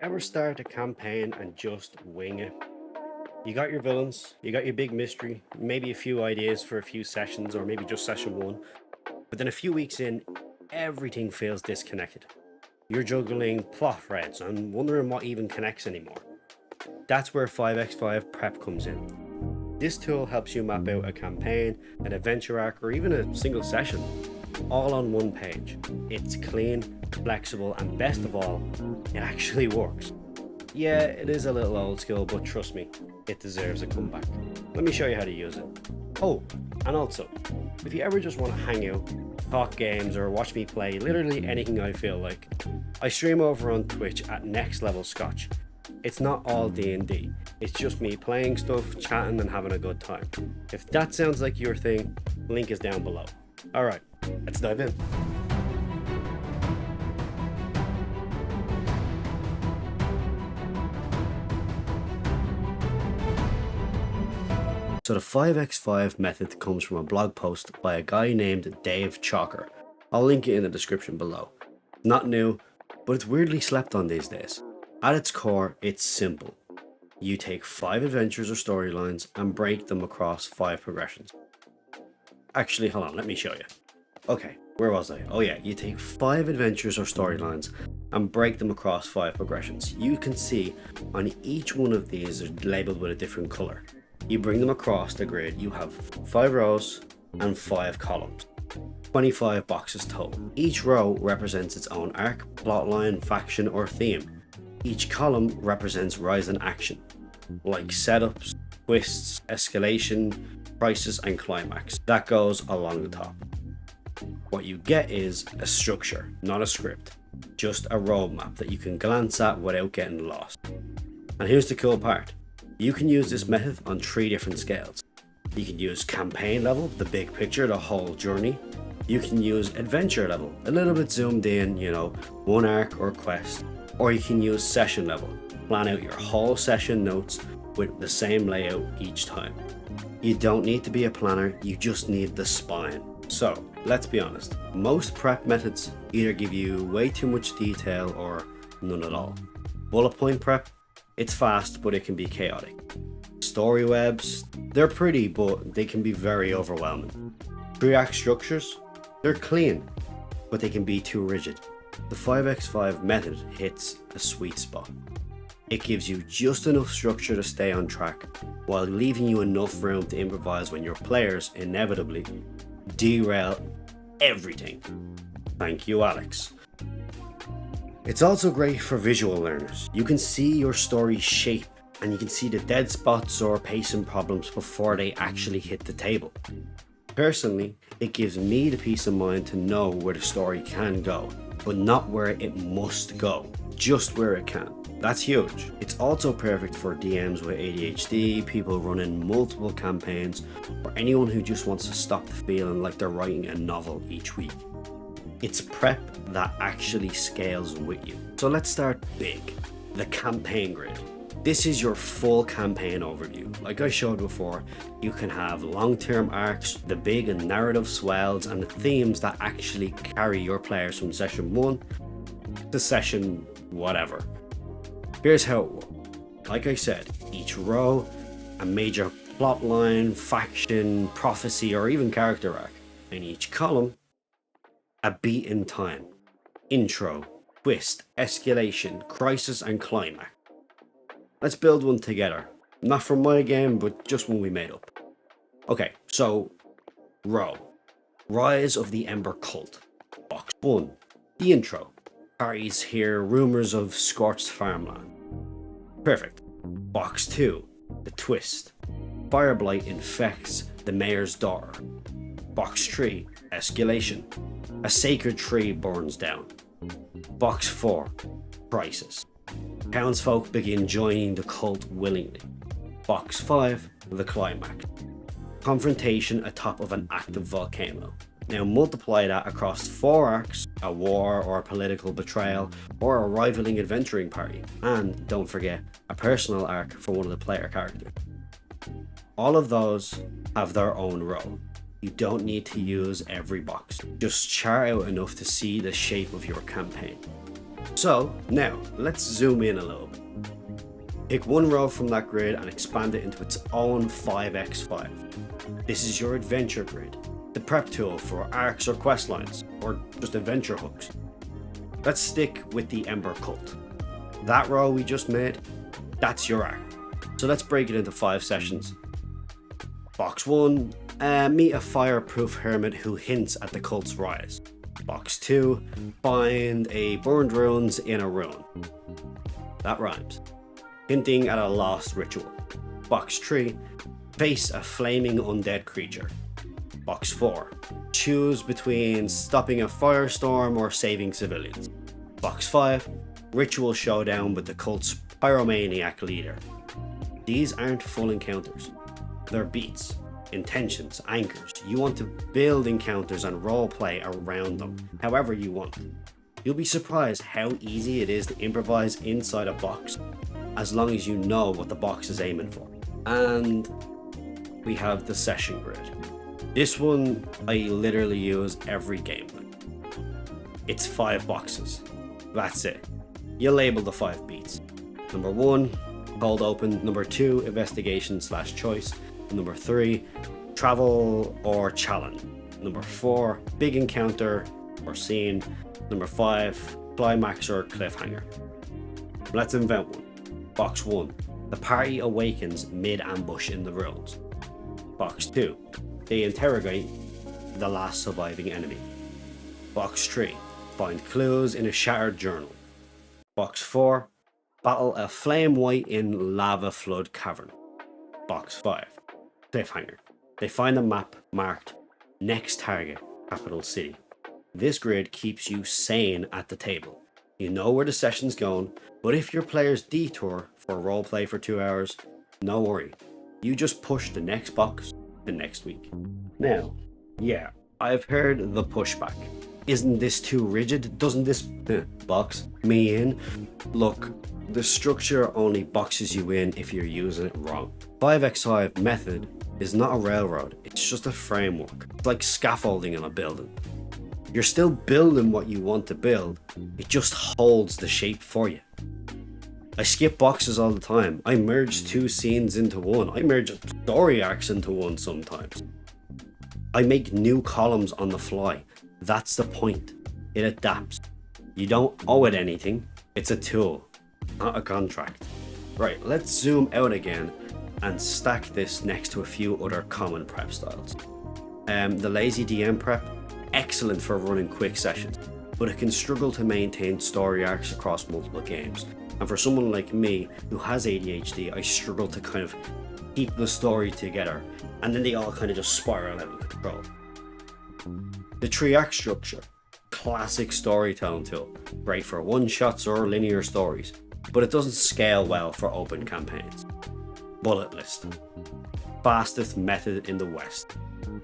Ever start a campaign and just wing it? You got your villains, you got your big mystery, maybe a few ideas for a few sessions, or maybe just session one. But then a few weeks in, everything feels disconnected. You're juggling plot threads and wondering what even connects anymore. That's where 5x5 Prep comes in. This tool helps you map out a campaign, an adventure arc, or even a single session, all on one page. It's clean, flexible, and best of all, it actually works. Yeah, it is a little old school, but trust me, it deserves a comeback. Let me show you how to use it. Oh, and also, if you ever just want to hang out, talk games, or watch me play literally anything I feel like, I stream over on Twitch at Next Level Scotch. It's not all D&D, it's just me playing stuff, chatting, and having a good time. If that sounds like your thing, link is down below. Alright, let's dive in. So the 5x5 method comes from a blog post by a guy named Dave Chalker. I'll link it in the description below. Not new, but it's weirdly slept on these days. At its core, it's simple. You take 5 adventures or storylines and break them across 5 progressions. Actually, hold on, let me show you. Okay, where was I? Oh yeah, you take 5 adventures or storylines and break them across 5 progressions. You can see on each one of these are labeled with a different color. You bring them across the grid, you have 5 rows and 5 columns. 25 boxes total. Each row represents its own arc, plotline, faction, or theme. Each column represents rise in action, like setups, twists, escalation, crisis, and climax. That goes along the top. What you get is a structure, not a script, just a roadmap that you can glance at without getting lost. And here's the cool part. You can use this method on 3 different scales. You can use campaign level, the big picture, the whole journey. You can use adventure level, a little bit zoomed in, one arc or quest. Or you can use session level, plan out your whole session notes with the same layout each time. You don't need to be a planner, you just need the spine. So, let's be honest, most prep methods either give you way too much detail or none at all. Bullet point prep, it's fast, but it can be chaotic. Story webs, they're pretty, but they can be very overwhelming. 3-act structures, they're clean, but they can be too rigid. The 5x5 method hits a sweet spot. It gives you just enough structure to stay on track, while leaving you enough room to improvise when your players inevitably derail everything. Thank you, Alex. It's also great for visual learners. You can see your story shape and you can see the dead spots or pacing problems before they actually hit the table. Personally, it gives me the peace of mind to know where the story can go, but not where it must go, just where it can. That's huge. It's also perfect for DMs with ADHD, people running multiple campaigns, or anyone who just wants to stop feeling like they're writing a novel each week. It's prep that actually scales with you. So let's start big. The campaign grid. This is your full campaign overview. Like I showed before, you can have long-term arcs, the big and narrative swells, and the themes that actually carry your players from session 1 to session whatever. Here's how it works. Like I said, each row, a major plotline, faction, prophecy, or even character arc. And each column, a beat in time. Intro, twist, escalation, crisis, and climax. Let's build one together. Not from my game, but just one we made up. Okay, so, row. Rise of the Ember Cult. Box 1. The intro. Parties hear rumours of scorched farmland. Perfect. Box 2. The twist. Fireblight infects the mayor's daughter. Box 3. Escalation. A sacred tree burns down. Box 4. Crisis. Townsfolk begin joining the cult willingly. Box 5. The climax. Confrontation atop of an active volcano. Now multiply that across 4 arcs, a war or a political betrayal, or a rivaling adventuring party. And don't forget, a personal arc for one of the player characters. All of those have their own row. You don't need to use every box. Just chart out enough to see the shape of your campaign. So now let's zoom in a little bit. Pick one row from that grid and expand it into its own 5x5. This is your adventure grid, the prep tool for arcs or quest lines, or just adventure hooks. Let's stick with the Ember Cult. That row we just made, that's your arc. So let's break it into 5 sessions. Box 1, meet a fireproof hermit who hints at the cult's rise. Box 2, find a burned ruins in a ruin. That rhymes. Hinting at a lost ritual. Box 3, face a flaming undead creature. Box 4, choose between stopping a firestorm or saving civilians. Box 5, ritual showdown with the cult's pyromaniac leader. These aren't full encounters. They're beats, intentions, anchors. You want to build encounters and roleplay around them, however you want. You'll be surprised how easy it is to improvise inside a box, as long as you know what the box is aiming for. And we have the session grid. This one I literally use every game. It's 5 boxes. That's it. You label the 5 beats. Number 1, cold open. Number 2, investigation/choice. Number 3, travel or challenge. Number 4, big encounter or scene. Number 5, climax or cliffhanger. Let's invent one. Box 1, the party awakens mid-ambush in the ruins. Box 2, they interrogate the last surviving enemy. Box 3, find clues in a shattered journal. Box 4, battle a flame white in lava flood cavern. Box 5, cliffhanger. They find a map marked next target, capital city. This grid keeps you sane at the table. You know where the session's going, but if your players detour for roleplay for 2 hours, no worry. You just push the next box the next week. Now, yeah, I've heard the pushback. Isn't this too rigid? Doesn't this box me in? Look, the structure only boxes you in if you're using it wrong. 5x5 method is not a railroad, it's just a framework. It's like scaffolding in a building. You're still building what you want to build, it just holds the shape for you. I skip boxes all the time. I merge 2 scenes into one. I merge story arcs into one sometimes. I make new columns on the fly. That's the point. It adapts. You don't owe it anything. It's a tool, not a contract. Right, let's zoom out again and stack this next to a few other common prep styles. The lazy DM prep, excellent for running quick sessions, but it can struggle to maintain story arcs across multiple games. And for someone like me who has ADHD, I struggle to kind of keep the story together, and then they all kind of just spiral out of control. The 3-act structure, classic storytelling tool, great for one-shots or linear stories, but it doesn't scale well for open campaigns. Bullet list, fastest method in the West,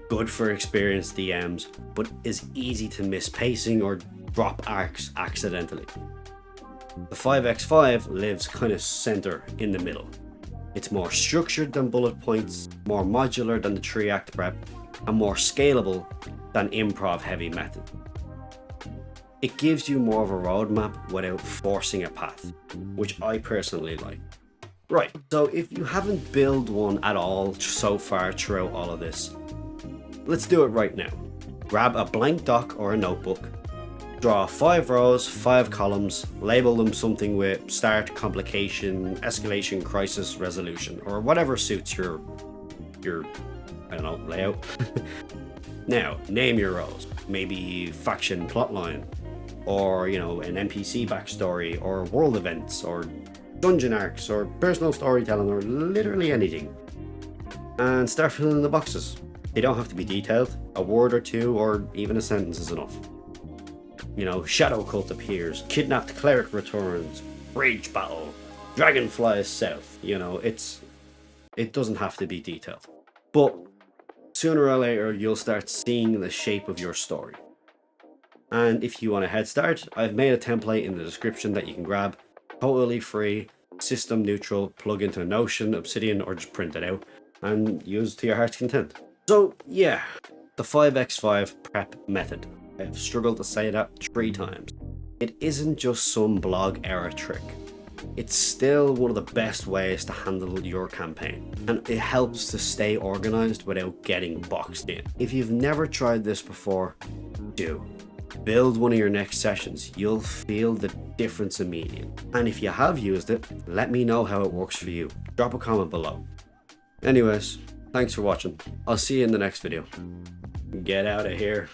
good for experienced DMs, but is easy to miss pacing or drop arcs accidentally. The 5x5 lives kind of center in the middle. It's more structured than bullet points, more modular than the 3-act prep, and more scalable than improv heavy method. It gives you more of a roadmap without forcing a path, which I personally like. Right, so if you haven't built one at all so far throughout all of this, let's do it right now. Grab a blank doc or a notebook, draw 5 rows, 5 columns, label them something with start, complication, escalation, crisis, resolution, or whatever suits your I don't know, layout. Now, name your rows. Maybe faction plotline, or an NPC backstory, or world events, or dungeon arcs, or personal storytelling, or literally anything. And start filling the boxes. They don't have to be detailed. A word or 2, or even a sentence is enough. Shadow cult appears, kidnapped cleric returns, rage battle, dragon flies south. It doesn't have to be detailed. But sooner or later, you'll start seeing the shape of your story. And if you want a head start, I've made a template in the description that you can grab. Totally free, system neutral, plug into Notion, Obsidian, or just print it out and use to your heart's content. So the 5x5 prep method. I've struggled to say that 3 times. It isn't just some blog error trick. It's still one of the best ways to handle your campaign, and it helps to stay organized without getting boxed in. If you've never tried this before, do. Build one of your next sessions. You'll feel the difference immediately. And if you have used it, let me know how it works for you. Drop a comment below. Anyways, thanks for watching. I'll see you in the next video. Get out of here.